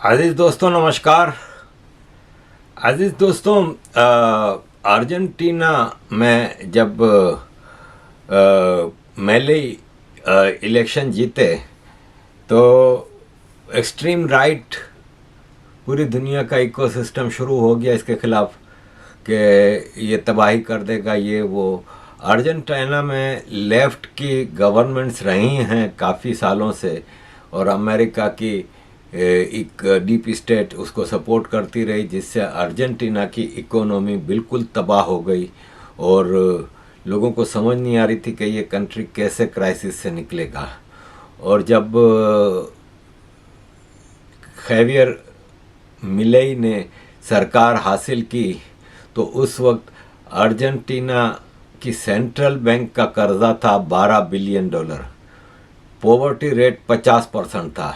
अजीज दोस्तों नमस्कार। अजीज दोस्तों, अर्जेंटीना में जब मेली इलेक्शन जीते तो एक्सट्रीम राइट पूरी दुनिया का इकोसिस्टम शुरू हो गया इसके खिलाफ कि ये तबाही कर देगा ये वो। अर्जेंटीना में लेफ्ट की गवर्नमेंट्स रही हैं काफ़ी सालों से और अमेरिका की एक डीप स्टेट उसको सपोर्ट करती रही, जिससे अर्जेंटीना की इकोनॉमी बिल्कुल तबाह हो गई और लोगों को समझ नहीं आ रही थी कि ये कंट्री कैसे क्राइसिस से निकलेगा। और जब खैवियर मिलेई ने सरकार हासिल की तो उस वक्त अर्जेंटीना की सेंट्रल बैंक का कर्जा था $12 बिलियन, पॉवर्टी रेट 50% था,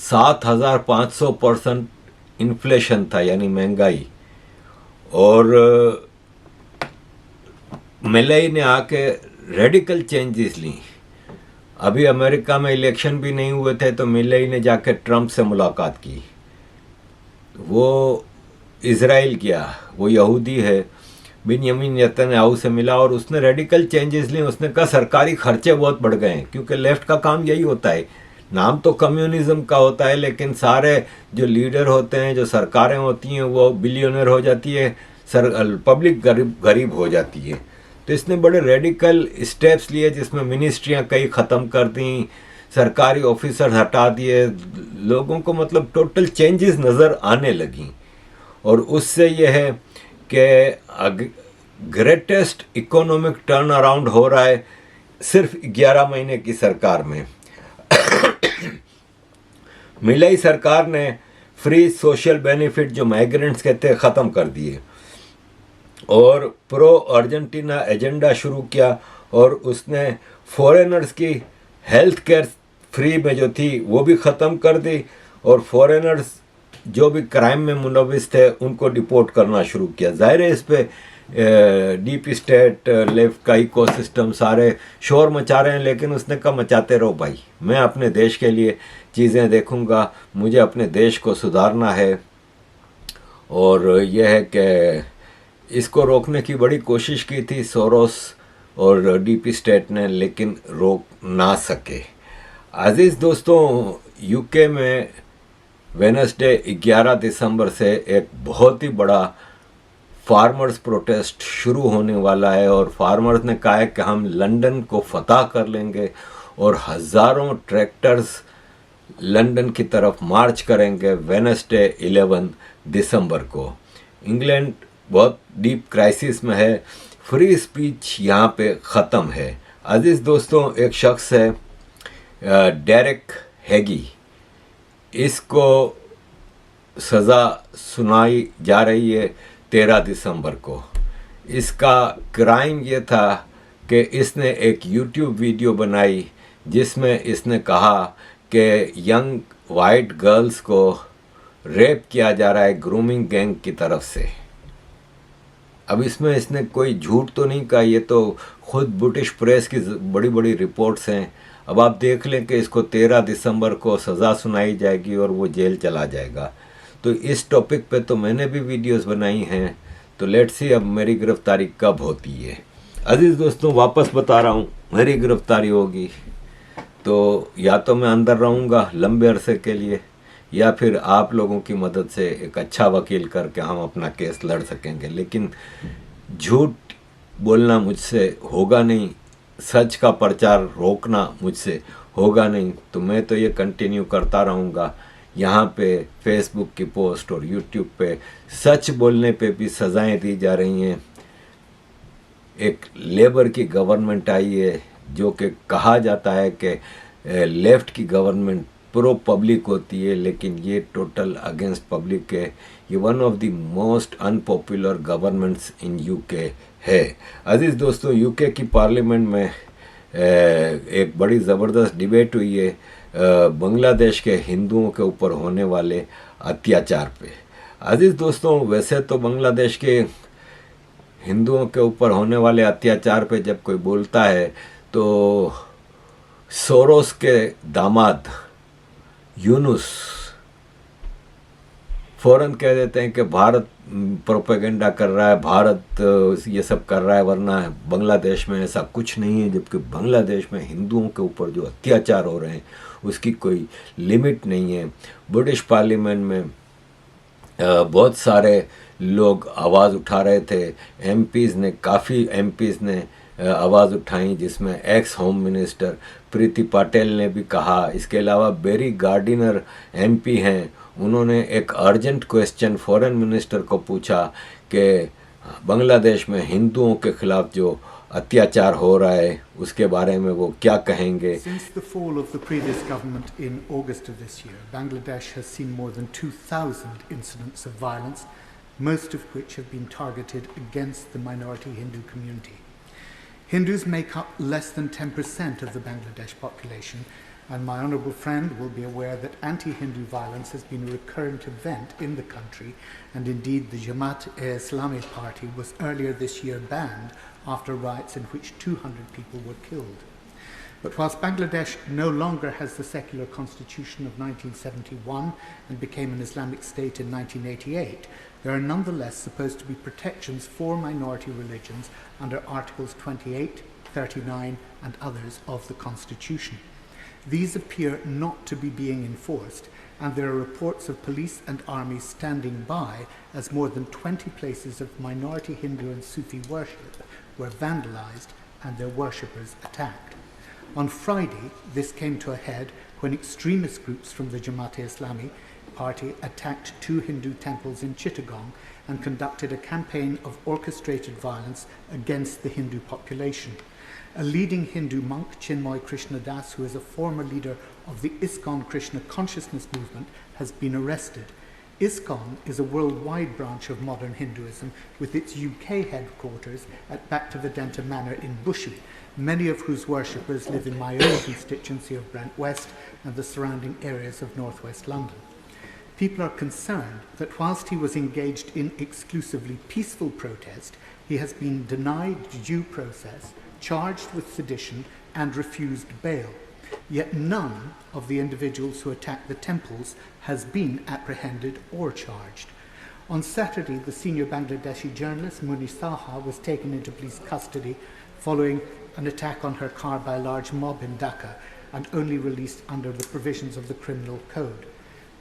7,500% इन्फ्लेशन था यानी महंगाई। और मिलेई ने आके रेडिकल चेंजेस ली। अभी अमेरिका में इलेक्शन भी नहीं हुए थे तो मिलेई ने जाके ट्रंप से मुलाकात की। वो इज़राइल गया, वो यहूदी है, बिन्यामीन नेतन्याहू से मिला और उसने रेडिकल चेंजेस लिए। उसने कहा सरकारी खर्चे बहुत बढ़ गए हैं, क्योंकि लेफ्ट का काम यही होता है। नाम तो कम्युनिज्म का होता है लेकिन सारे जो लीडर होते हैं, जो सरकारें होती हैं, वो बिलियनर हो जाती है, पब्लिक गरीब हो जाती है। तो इसने बड़े रेडिकल स्टेप्स लिए जिसमें मिनिस्ट्रियां कई ख़त्म कर दी, सरकारी ऑफिसर हटा दिए, लोगों को मतलब टोटल चेंजेस नज़र आने लगी। और उससे यह है कि ग्रेटेस्ट इकोनॉमिक टर्न अराउंड हो रहा है सिर्फ 11 महीने की सरकार में। मिलेई सरकार ने फ्री सोशल बेनिफिट जो माइग्रेंट्स के थे ख़त्म कर दिए और प्रो अर्जेंटीना एजेंडा शुरू किया। और उसने फॉरेनर्स की हेल्थ केयर फ्री में जो थी वो भी ख़त्म कर दी और फॉरेनर्स जो भी क्राइम में मुलविस थे उनको डिपोर्ट करना शुरू किया। ज़ाहिर है इस पे डीप स्टेट लेफ्ट का इकोसिस्टम सारे शोर मचा रहे हैं, लेकिन उसने कहा मचाते रहो भाई, मैं अपने देश के लिए चीज़ें देखूंगा, मुझे अपने देश को सुधारना है। और यह है कि इसको रोकने की बड़ी कोशिश की थी सोरोस और डीप स्टेट ने, लेकिन रोक ना सके। अजीज़ दोस्तों, यूके में वेडनेसडे 11 दिसंबर से एक बहुत ही बड़ा फार्मर्स प्रोटेस्ट शुरू होने वाला है और फार्मर्स ने कहा है कि हम लंदन को फतह कर लेंगे और हज़ारों ट्रैक्टर्स लंदन की तरफ मार्च करेंगे वेडनेसडे 11 दिसंबर को। इंग्लैंड बहुत डीप क्राइसिस में है, फ्री स्पीच यहाँ पे ख़त्म है। अजीज़ दोस्तों, एक शख्स है डेरेक हैगी, इसको सज़ा सुनाई जा रही है 13 दिसंबर को। इसका क्राइम ये था कि इसने एक यूट्यूब वीडियो बनाई जिसमें इसने कहा कि यंग वाइट गर्ल्स को रेप किया जा रहा है ग्रूमिंग गैंग की तरफ से। अब इसमें इसने कोई झूठ तो नहीं कहा, ये तो खुद ब्रिटिश प्रेस की बड़ी बड़ी रिपोर्ट्स हैं। अब आप देख लें कि इसको 13 दिसंबर को सज़ा सुनाई जाएगी और वो जेल चला जाएगा। तो इस टॉपिक पे तो मैंने भी वीडियोस बनाई हैं, तो लेट्स सी अब मेरी गिरफ्तारी कब होती है। अजीज़ दोस्तों, वापस बता रहा हूँ, मेरी गिरफ्तारी होगी तो या तो मैं अंदर रहूँगा लंबे अरसे के लिए, या फिर आप लोगों की मदद से एक अच्छा वकील करके हम अपना केस लड़ सकेंगे। लेकिन झूठ बोलना मुझसे होगा नहीं, सच का प्रचार रोकना मुझसे होगा नहीं, तो मैं तो ये कंटिन्यू करता रहूँगा। यहाँ पे फेसबुक की पोस्ट और यूट्यूब पे सच बोलने पे भी सज़ाएं दी जा रही हैं। एक लेबर की गवर्नमेंट आई है जो कि कहा जाता है कि लेफ़्ट की गवर्नमेंट प्रो पब्लिक होती है, लेकिन ये टोटल अगेंस्ट पब्लिक है। ये one of the most unpopular governments in UK है। अजीज़ दोस्तों, यूके की पार्लियामेंट में एक बड़ी ज़बरदस्त डिबेट हुई है बांग्लादेश के हिंदुओं के ऊपर होने वाले अत्याचार पे। अजीज़ दोस्तों, वैसे तो बांग्लादेश के हिंदुओं के ऊपर होने वाले अत्याचार पे जब कोई बोलता है तो सोरोस के दामाद यूनुस फ़ौरन कह देते हैं कि भारत प्रोपेगेंडा कर रहा है, भारत ये सब कर रहा है, वरना बांग्लादेश में ऐसा कुछ नहीं है। जबकि बांग्लादेश में हिंदुओं के ऊपर जो अत्याचार हो रहे हैं उसकी कोई लिमिट नहीं है। ब्रिटिश पार्लियामेंट में बहुत सारे लोग आवाज़ उठा रहे थे, काफ़ी एमपीज़ ने आवाज़ उठाई, जिसमें एक्स होम मिनिस्टर प्रीति पटेल ने भी कहा। इसके अलावा बेरी गार्डिनर एमपी हैं, उन्होंने एक अर्जेंट क्वेश्चन फॉरेन मिनिस्टर को पूछा कि बांग्लादेश में हिंदुओं के खिलाफ जो अत्याचार हो रहा है उसके बारे में वो क्या कहेंगे। Since the fall of the previous government in August of this year, Bangladesh has seen more than 2,000 incidents of violence, most of which have been targeted against the minority Hindu community. Hindus make up less than 10% of the Bangladesh population, and my honourable friend will be aware that anti-Hindu violence has been a recurrent event in the country, and indeed the Jamaat-e-Islami party was earlier this year banned after riots in which 200 people were killed. But whilst Bangladesh no longer has the secular constitution of 1971 and became an Islamic state in 1988, there are nonetheless supposed to be protections for minority religions under Articles 28, 39 and others of the Constitution. These appear not to be being enforced, and there are reports of police and army standing by as more than 20 places of minority Hindu and Sufi worship were vandalized and their worshippers attacked. On Friday, this came to a head when extremist groups from the Jamaat-e-Islami party attacked 2 Hindu temples in Chittagong and conducted a campaign of orchestrated violence against the Hindu population. A leading Hindu monk, Chinmoy Krishna Das, who is a former leader of the ISKCON Krishna consciousness movement, has been arrested. ISKCON is a worldwide branch of modern Hinduism with its UK headquarters at Bhaktivedanta Manor in Bushi, many of whose worshippers live in my own constituency of Brent West and the surrounding areas of northwest London. People are concerned that whilst he was engaged in exclusively peaceful protest, he has been denied due process, charged with sedition and refused bail. Yet none of the individuals who attacked the temples has been apprehended or charged. On Saturday, the senior Bangladeshi journalist Muni Saha was taken into police custody following an attack on her car by a large mob in Dhaka and only released under the provisions of the criminal code.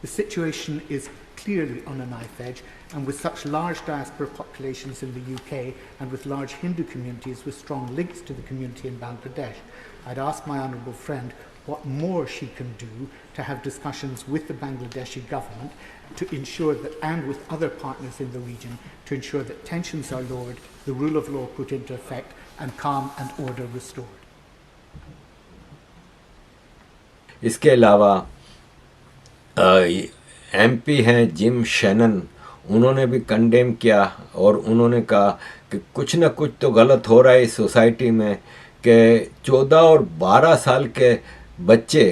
The situation is clearly on a knife edge, and with such large diaspora populations in the UK and with large Hindu communities with strong links to the community in Bangladesh, I'd ask my honourable friend what more she can do to have discussions with the Bangladeshi government to ensure that, and with other partners in the region, to ensure that tensions are lowered, the rule of law put into effect, and calm and order restored. इसके अलावा MP हैं gym Shannon, उन्होंने भी condemn किया और उन्होंने कहा कि कुछ न कुछ तो गलत हो रहा है इस सोसाइटी में कि 14 और 12 साल के बच्चे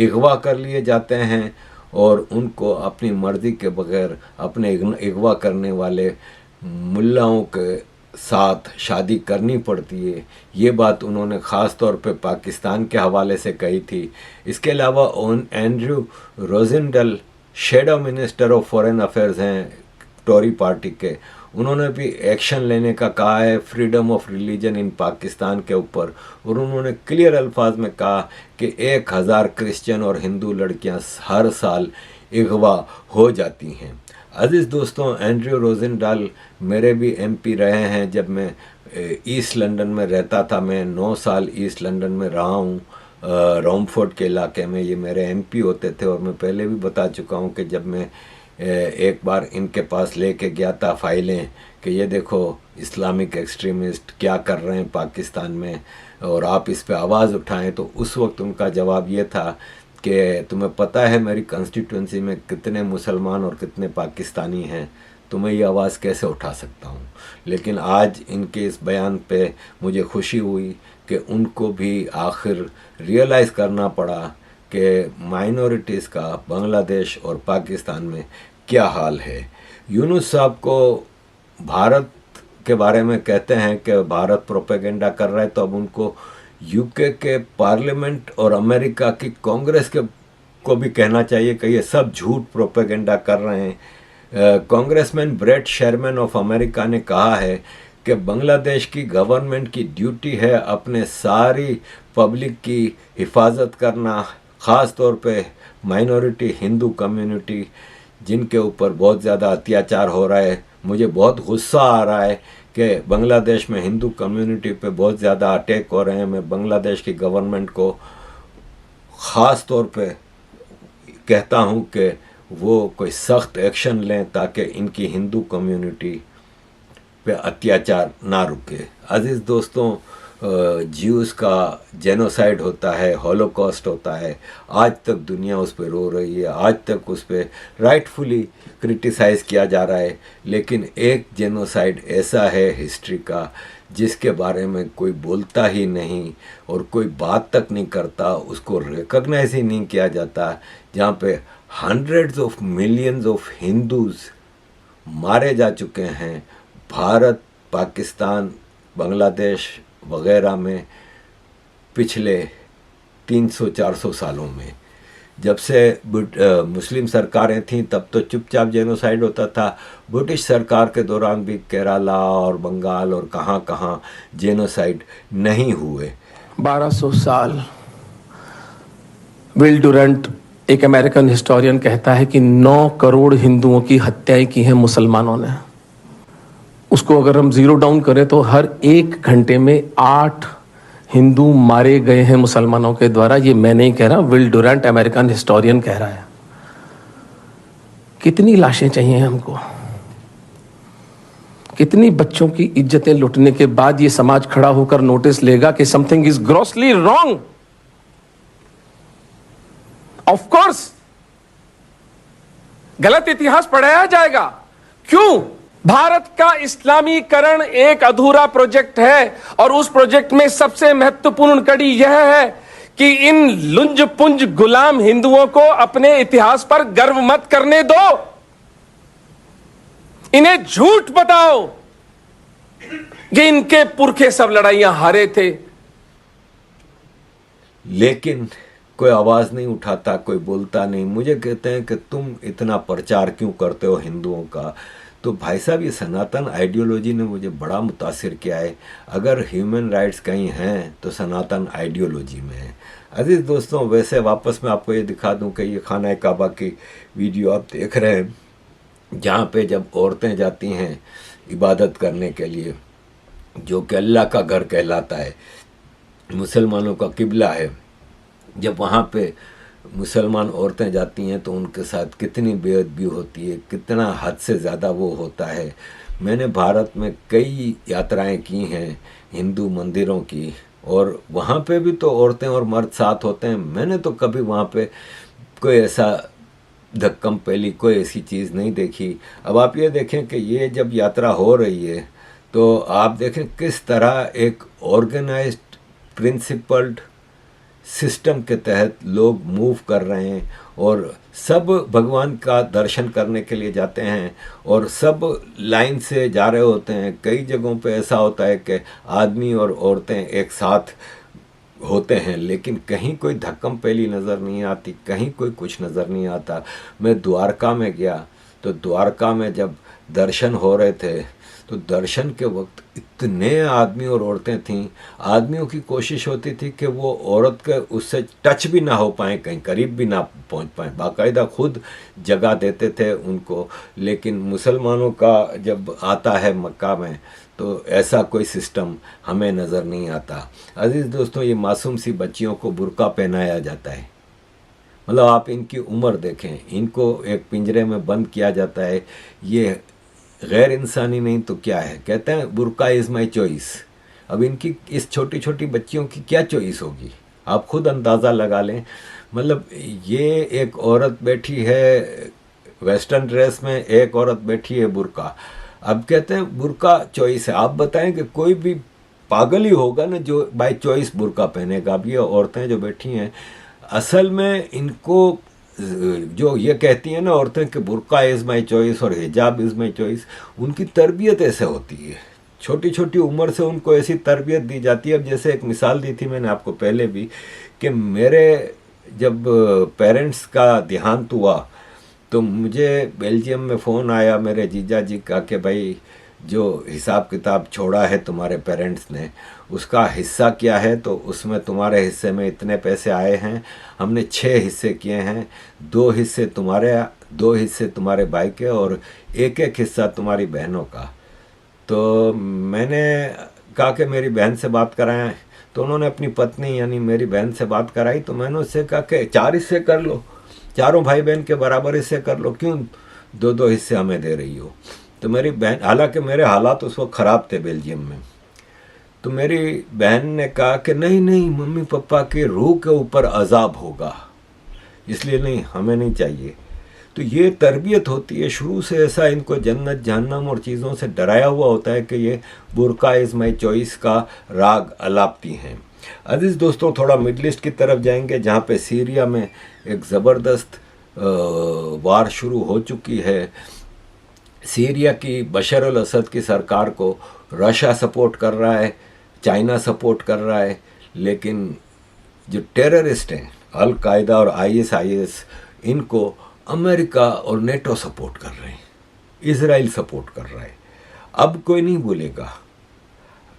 अगवा कर लिए जाते हैं और उनको अपनी मर्ज़ी के बगैर अपने अगवा करने वाले मुल्लाओं के साथ शादी करनी पड़ती है। ये बात उन्होंने ख़ास तौर पे पाकिस्तान के हवाले से कही थी। इसके अलावा Andrew Rosindell shadow minister of foreign affairs हैं टोरी पार्टी के, उन्होंने भी एक्शन लेने का कहा है freedom of religion in Pakistan के ऊपर, और उन्होंने क्लियर अल्फाज में कहा कि 1000 क्रिश्चियन और हिंदू लड़कियां हर साल अगवा हो जाती हैं। अज़ीज़ दोस्तों, एंड्रू रोजेंडाल मेरे भी एमपी रहे हैं। जब मैं ईस्ट लंदन में रहता था, मैं 9 साल ईस्ट लंदन में रहा हूँ, रोमफोर्ड के इलाके में ये मेरे एमपी होते थे। और मैं पहले भी बता चुका हूँ कि जब मैं एक बार इनके पास लेके गया था फाइलें कि ये देखो इस्लामिक एक्सट्रीमिस्ट क्या कर रहे हैं पाकिस्तान में और आप इस पे आवाज़ उठाएं, तो उस वक्त उनका जवाब ये था कि तुम्हें पता है मेरी कॉन्स्टिट्यूंसी में कितने मुसलमान और कितने पाकिस्तानी हैं, तो मैं ये आवाज़ कैसे उठा सकता हूँ। लेकिन आज इनके इस बयान पे मुझे खुशी हुई कि उनको भी आखिर रियलाइज़ करना पड़ा कि माइनॉरिटीज़ का बांग्लादेश और पाकिस्तान में क्या हाल है। यूनुस साहब को भारत के बारे में कहते हैं कि भारत प्रोपेगेंडा कर रहा है, तो अब उनको यूके के पार्लियामेंट और अमेरिका की कांग्रेस के को भी कहना चाहिए कि ये सब झूठ प्रोपेगेंडा कर रहे हैं। Congressman Brett Sherman of America ने कहा है कि बांग्लादेश की गवर्नमेंट की ड्यूटी है अपने सारी पब्लिक की हिफाजत करना, ख़ास तौर पे माइनॉरिटी हिंदू कम्युनिटी जिनके ऊपर बहुत ज़्यादा अत्याचार हो रहा है। मुझे बहुत गुस्सा आ रहा है कि बांग्लादेश में हिंदू कम्युनिटी पे बहुत ज़्यादा अटैक हो रहे हैं। मैं बांग्लादेश की गवर्नमेंट को ख़ास तौर पे कहता हूँ कि वो कोई सख्त एक्शन लें ताकि इनकी हिंदू कम्युनिटी पे अत्याचार ना रुके। अजीज़ दोस्तों, ज्यूज़ का जेनोसाइड होता है, हॉलोकॉस्ट होता है, आज तक दुनिया उस पर रो रही है, आज तक उस पर राइटफुली क्रिटिसाइज़ किया जा रहा है। लेकिन एक जेनोसाइड ऐसा है हिस्ट्री का जिसके बारे में कोई बोलता ही नहीं और कोई बात तक नहीं करता, उसको रिकॉग्नाइज ही नहीं किया जाता, जहाँ पे hundreds of millions of Hindus मारे जा चुके हैं भारत, पाकिस्तान, बांग्लादेश वगैरह में पिछले 300-400 सालों में। जब से मुस्लिम सरकारें थीं तब तो चुपचाप जेनोसाइड होता था। ब्रिटिश सरकार के दौरान भी केरला और बंगाल और कहाँ कहाँ जेनोसाइड नहीं हुए। 1200 साल। विल डुरंट, एक अमेरिकन हिस्टोरियन, कहता है कि 9 करोड़ हिंदुओं की हत्याएं की हैं मुसलमानों ने। उसको अगर हम जीरो डाउन करें तो हर 1 घंटे में 8 हिंदू मारे गए हैं मुसलमानों के द्वारा। ये मैं नहीं कह रहा, विल डुरंट अमेरिकन हिस्टोरियन कह रहा है। कितनी लाशें चाहिए हमको? कितनी बच्चों की इज्जतें लुटने के बाद ये समाज खड़ा होकर नोटिस लेगा कि something is grossly wrong? Of course गलत इतिहास पढ़ाया जाएगा। क्यों? भारत का इस्लामीकरण एक अधूरा प्रोजेक्ट है और उस प्रोजेक्ट में सबसे महत्वपूर्ण कड़ी यह है कि इन लुंज पुंज गुलाम हिंदुओं को अपने इतिहास पर गर्व मत करने दो। इन्हें झूठ बताओ कि इनके पुरखे सब लड़ाइयां हारे थे। लेकिन कोई आवाज़ नहीं उठाता, कोई बोलता नहीं। मुझे कहते हैं कि तुम इतना प्रचार क्यों करते हो हिंदुओं का? तो भाई साहब, ये सनातन आइडियोलॉजी ने मुझे बड़ा मुतासिर किया है। अगर ह्यूमन राइट्स कहीं हैं तो सनातन आइडियोलॉजी में है। अजीज़ दोस्तों, वैसे वापस मैं आपको ये दिखा दूं कि ये खाना काबा की वीडियो आप देख रहे हैं, जहाँ पे जब औरतें जाती हैं इबादत करने के लिए, जो कि अल्लाह का घर कहलाता है, मुसलमानों का किबला है, जब वहाँ पे मुसलमान औरतें जाती हैं तो उनके साथ कितनी बेअदबी होती है, कितना हद से ज़्यादा वो होता है। मैंने भारत में कई यात्राएं की हैं हिंदू मंदिरों की, और वहाँ पे भी तो औरतें और मर्द साथ होते हैं। मैंने तो कभी वहाँ पे कोई ऐसा धक्कम पहली कोई ऐसी चीज़ नहीं देखी। अब आप ये देखें कि ये जब यात्रा हो रही है तो आप देखें किस तरह एक ऑर्गेनाइज्ड प्रिंसिपल्ड सिस्टम के तहत लोग मूव कर रहे हैं, और सब भगवान का दर्शन करने के लिए जाते हैं और सब लाइन से जा रहे होते हैं। कई जगहों पे ऐसा होता है कि आदमी और औरतें एक साथ होते हैं, लेकिन कहीं कोई धक्कम पहली नज़र नहीं आती, कहीं कोई कुछ नज़र नहीं आता। मैं द्वारका में गया तो द्वारका में जब दर्शन हो रहे थे तो दर्शन के वक्त इतने आदमी और औरतें थीं। आदमियों की कोशिश होती थी कि वो औरत के उससे टच भी ना हो पाएँ, कहीं करीब भी ना पहुंच पाएँ, बाकायदा खुद जगह देते थे उनको। लेकिन मुसलमानों का जब आता है मक्का में तो ऐसा कोई सिस्टम हमें नज़र नहीं आता। अजीज़ दोस्तों, ये मासूम सी बच्चियों को बुर्का पहनाया जाता है। मतलब आप इनकी उम्र देखें, इनको एक पिंजरे में बंद किया जाता है। ये गैर इंसानी नहीं तो क्या है? कहते हैं बुर्का इज़ माई चॉइस। अब इनकी इस छोटी छोटी बच्चियों की क्या चॉइस होगी, आप खुद अंदाज़ा लगा लें। मतलब ये एक औरत बैठी है वेस्टर्न ड्रेस में, एक औरत बैठी है बुर्का। अब कहते हैं बुर्का चॉइस है। आप बताएं कि कोई भी पागल ही होगा ना जो बाय चॉइस बुर्का पहनेगा। अब ये औरतें जो बैठी हैं, असल में इनको जो ये कहती हैं ना औरतें कि बुर्का इज़ माई चॉइस और हिजाब इज़ माई चॉइस, उनकी तरबियत ऐसे होती है। छोटी छोटी उम्र से उनको ऐसी तरबियत दी जाती है। अब जैसे एक मिसाल दी थी मैंने आपको पहले भी कि मेरे जब पेरेंट्स का देहांत हुआ तो मुझे बेल्जियम में फ़ोन आया मेरे जीजा जी का कि भाई जो हिसाब किताब छोड़ा है तुम्हारे पेरेंट्स ने उसका हिस्सा क्या है, तो उसमें तुम्हारे हिस्से में इतने पैसे आए हैं, हमने 6 हिस्से किए हैं, 2 हिस्से तुम्हारे, 2 हिस्से तुम्हारे भाई के और एक एक हिस्सा तुम्हारी बहनों का। तो मैंने कहा कि मेरी बहन से बात कराएं, तो उन्होंने अपनी पत्नी यानी मेरी बहन से बात कराई। तो मैंने उससे कहा कि 4 हिस्से कर लो, चारों भाई बहन के बराबर हिस्से कर लो, क्यों 2-2 हिस्से हमें दे रही हो। तो मेरी बहन, हालांकि मेरे हालात उस वक्त ख़राब थे बेल्जियम में, तो मेरी बहन ने कहा कि नहीं नहीं मम्मी पापा की रूह के ऊपर अजाब होगा, इसलिए नहीं, हमें नहीं चाहिए। तो ये तरबियत होती है शुरू से, ऐसा इनको जन्नत जहन्नम और चीज़ों से डराया हुआ होता है कि ये बुरका इज़ माई चॉइस का राग अलापती हैं। अजीज़ दोस्तों, थोड़ा मिडल ईस्ट की तरफ जाएंगे जहाँ पे सीरिया में एक ज़बरदस्त वार शुरू हो चुकी है। सीरिया की बशर अल असद की सरकार को रशिया सपोर्ट कर रहा है, चाइना सपोर्ट कर रहा है, लेकिन जो टेररिस्ट हैं अल कायदा और ISIS, इनको अमेरिका और नेटो सपोर्ट कर रहे हैं, इजराइल सपोर्ट कर रहा है। अब कोई नहीं बोलेगा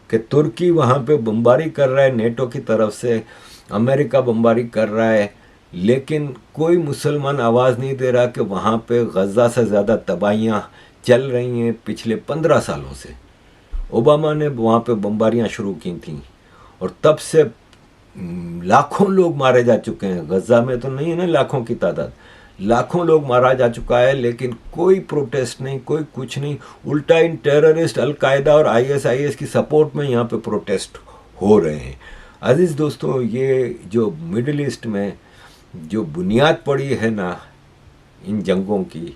कि तुर्की वहाँ पे बमबारी कर रहा है नेटो की तरफ से, अमेरिका बमबारी कर रहा है, लेकिन कोई मुसलमान आवाज़ नहीं दे रहा कि वहाँ पे गज़ा से ज़्यादा तबाहियाँ चल रही हैं पिछले 15 सालों से। ओबामा ने वहाँ पे बमबारियाँ शुरू की थी और तब से लाखों लोग मारे जा चुके हैं। गज़ा में तो नहीं है ना लाखों की तादाद, लाखों लोग मारा जा चुका है, लेकिन कोई प्रोटेस्ट नहीं, कोई कुछ नहीं। उल्टा इन टेररिस्ट अल कायदा और ISIS की सपोर्ट में यहाँ पे प्रोटेस्ट हो रहे हैं। अजीज़ दोस्तों, ये जो मिडिल ईस्ट में जो बुनियाद पड़ी है ना इन जंगों की,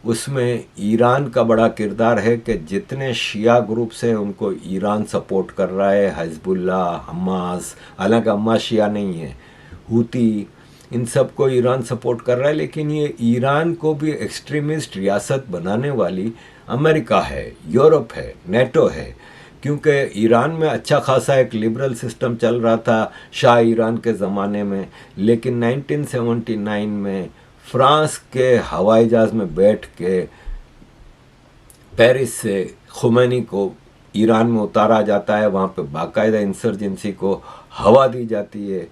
उसमें ईरान का बड़ा किरदार है कि जितने शिया ग्रुप्स हैं उनको ईरान सपोर्ट कर रहा है, हिजबुल्ला, हमास, हालांकि हमास शिया नहीं है, हूती, इन सब को ईरान सपोर्ट कर रहा है। लेकिन ये ईरान को भी एक्सट्रीमिस्ट रियासत बनाने वाली अमेरिका है, यूरोप है, नेटो है, क्योंकि ईरान में अच्छा खासा एक लिबरल सिस्टम चल रहा था शाह ईरान के ज़माने में, लेकिन 1979 में फ्रांस के हवाई जहाज़ में बैठ के पेरिस से खुमैनी को ईरान में उतारा जाता है, वहाँ पे बाकायदा इंसर्जेंसी को हवा दी जाती है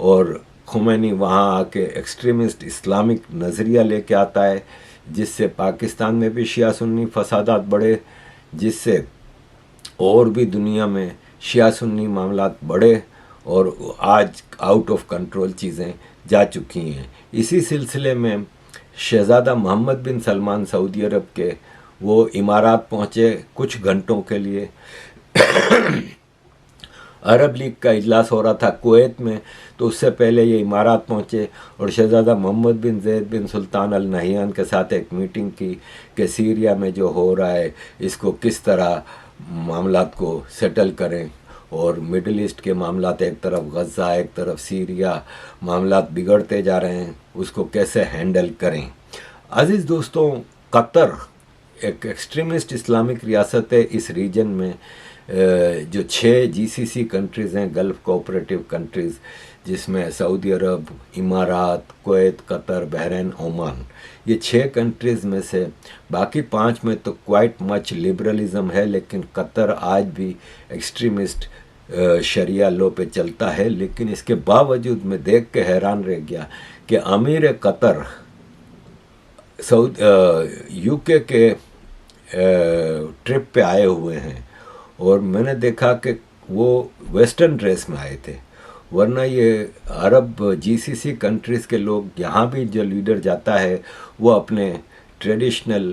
और खुमैनी वहाँ आके एक्सट्रीमिस्ट इस्लामिक नज़रिया लेके आता है, जिससे पाकिस्तान में भी शिया सुन्नी फसादात बढ़े, जिससे और भी दुनिया में शिया सुन्नी मामलात बढ़े और आज आउट ऑफ कंट्रोल चीज़ें जा चुकी हैं। इसी सिलसिले में शहज़ादा मोहम्मद बिन सलमान सऊदी अरब के वो इमारात पहुँचे कुछ घंटों के लिए। अरब लीग का इजलास हो रहा था कुवैत में, तो उससे पहले ये इमारात पहुँचे और शहज़ादा मोहम्मद बिन ज़ैद बिन सुल्तान अल नहियान के साथ एक मीटिंग की कि सीरिया में जो हो रहा है इसको किस तरह मामलात को सेटल करें, और मिडिल ईस्ट के मामलात, एक तरफ गज़ा एक तरफ सीरिया, मामलात बिगड़ते जा रहे हैं, उसको कैसे हैंडल करें। अज़ीज़ दोस्तों, कतर एक एक्सट्रीमिस्ट इस्लामिक रियासत है। इस रीजन में जो 6 GCC कंट्रीज़ हैं, गल्फ़ कोऑपरेटिव कंट्रीज़, जिसमें सऊदी अरब, इमारात, कुवैत, कतर, बहरीन, ओमान, ये 6 कंट्रीज़ में से बाकी 5 में तो क्वाइट मच लिबरलिज़म है, लेकिन कतर आज भी एक्सट्रीमिस्ट शरिया लॉ पे चलता है। लेकिन इसके बावजूद मैं देख के हैरान रह गया कि अमीर कतर UK के ट्रिप पे आए हुए हैं और मैंने देखा कि वो वेस्टर्न ड्रेस में आए थे, वरना ये अरब GCC कंट्रीज़ के लोग, यहाँ भी जो लीडर जाता है वो अपने ट्रेडिशनल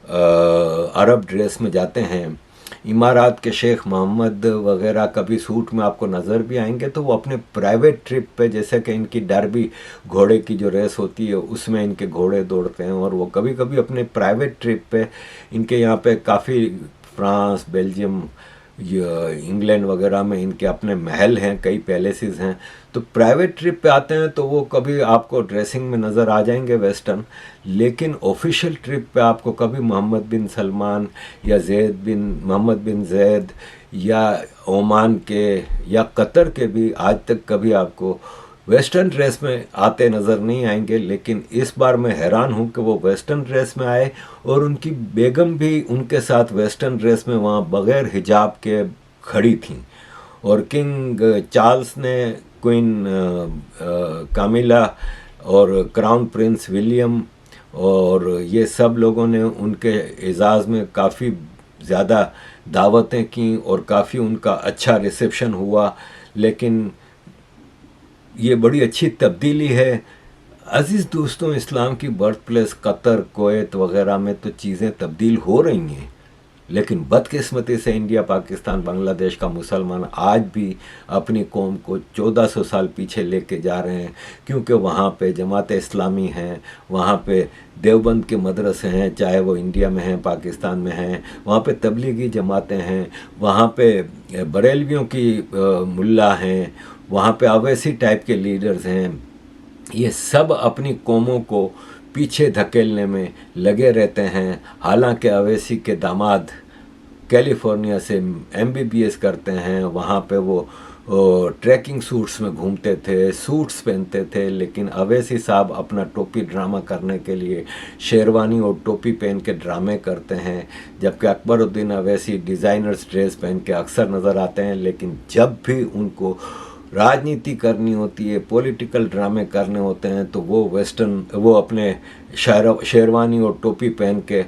अरब ड्रेस में जाते हैं। इमारात के शेख मोहम्मद वगैरह कभी सूट में आपको नज़र भी आएंगे, तो वो अपने प्राइवेट ट्रिप पे, जैसे कि इनकी डर्बी घोड़े की जो रेस होती है उसमें इनके घोड़े दौड़ते हैं, और वो कभी कभी अपने प्राइवेट ट्रिप पे, इनके यहाँ पे काफ़ी फ्रांस, बेल्जियम, इंग्लैंड वगैरह में इनके अपने महल हैं, कई पैलेसेस हैं, तो प्राइवेट ट्रिप पे आते हैं तो वो कभी आपको ड्रेसिंग में नज़र आ जाएंगे वेस्टर्न, लेकिन ऑफिशियल ट्रिप पे आपको कभी मोहम्मद बिन सलमान या मोहम्मद बिन जैद या ओमान के या कतर के भी आज तक कभी आपको वेस्टर्न ड्रेस में आते नज़र नहीं आएंगे, लेकिन इस बार मैं हैरान हूँ कि वो वेस्टर्न ड्रेस में आए और उनकी बेगम भी उनके साथ वेस्टर्न ड्रेस में वहाँ बग़ैर हिजाब के खड़ी थी। और किंग चार्ल्स ने क्वीन कामिला और क्राउन प्रिंस विलियम और ये सब लोगों ने उनके एजाज़ में काफ़ी ज़्यादा दावतें की और काफ़ी उनका अच्छा रिसेप्शन हुआ। लेकिन ये बड़ी अच्छी तब्दीली है। अज़ीज़ दोस्तों, इस्लाम की बर्थ प्लेस कतर, कुवैत वगैरह में तो चीज़ें तब्दील हो रही हैं, लेकिन बदकिस्मती से इंडिया, पाकिस्तान, बांग्लादेश का मुसलमान आज भी अपनी कौम को 1400 साल पीछे लेके जा रहे हैं, क्योंकि वहाँ पे जमात इस्लामी हैं, वहाँ पे देवबंद के मदरसे हैं, चाहे वो इंडिया में हैं, पाकिस्तान में हैं, वहाँ पे तबलीगी जमातें हैं, वहाँ पे बरेलवियों की मुल्ला हैं, वहाँ पे अवैसी टाइप के लीडर्स हैं। ये सब अपनी कौमों को पीछे धकेलने में लगे रहते हैं। हालांकि अवैसी के दामाद कैलिफोर्निया से MBBS करते हैं, वहाँ पे वो ट्रैकिंग सूट्स में घूमते थे, सूट्स पहनते थे, लेकिन अवैसी साहब अपना टोपी ड्रामा करने के लिए शेरवानी और टोपी पहन के ड्रामे करते हैं, जबकि अकबरुद्दीन अवैसी डिज़ाइनर्स ड्रेस पहन के अक्सर नज़र आते हैं। लेकिन जब भी उनको राजनीति करनी होती है, पॉलिटिकल ड्रामे करने होते हैं, तो वो अपने शेरवानी और टोपी पहन के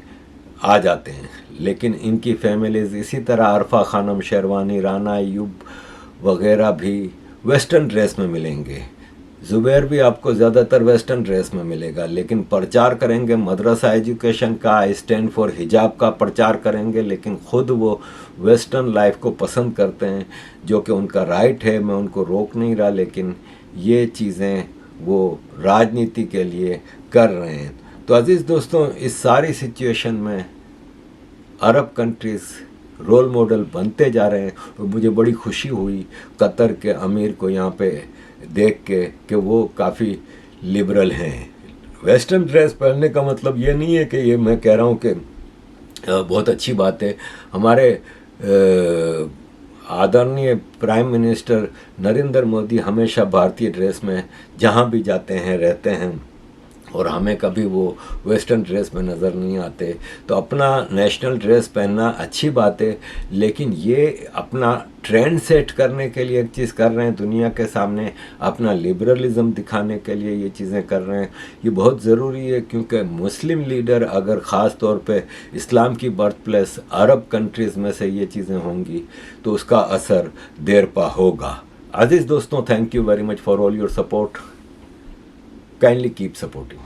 आ जाते हैं। लेकिन इनकी फैमिलीज़ इसी तरह अरफा खानम शेरवानी, राना अयूब वगैरह भी वेस्टर्न ड्रेस में मिलेंगे। ज़ुबैर भी आपको ज़्यादातर वेस्टर्न ड्रेस में मिलेगा, लेकिन प्रचार करेंगे मदरसा एजुकेशन का, स्टैंड फॉर हिजाब का प्रचार करेंगे, लेकिन ख़ुद वो वेस्टर्न लाइफ को पसंद करते हैं, जो कि उनका राइट है, मैं उनको रोक नहीं रहा, लेकिन ये चीज़ें वो राजनीति के लिए कर रहे हैं। तो अज़ीज़ दोस्तों, इस सारी सिचुएशन में अरब कंट्रीज़ रोल मॉडल बनते जा रहे हैं और मुझे बड़ी खुशी हुई कतर के अमीर को यहाँ पे देख के कि वो काफ़ी लिबरल हैं। वेस्टर्न ड्रेस पहनने का मतलब ये नहीं है कि ये मैं कह रहा हूँ कि बहुत अच्छी बात है। हमारे आदरणीय प्राइम मिनिस्टर नरेंद्र मोदी हमेशा भारतीय ड्रेस में जहाँ भी जाते हैं रहते हैं और हमें कभी वो वेस्टर्न ड्रेस में नज़र नहीं आते। तो अपना नेशनल ड्रेस पहनना अच्छी बात है, लेकिन ये अपना ट्रेंड सेट करने के लिए एक चीज़ कर रहे हैं, दुनिया के सामने अपना लिबरलिज़म दिखाने के लिए ये चीज़ें कर रहे हैं। ये बहुत ज़रूरी है, क्योंकि मुस्लिम लीडर अगर ख़ास तौर पे इस्लाम की बर्थ प्लेस अरब कंट्रीज़ में से ये चीज़ें होंगी तो उसका असर देर पा होगा। अज़ीज़ दोस्तों, thank you very much for all your support. Kindly keep supporting.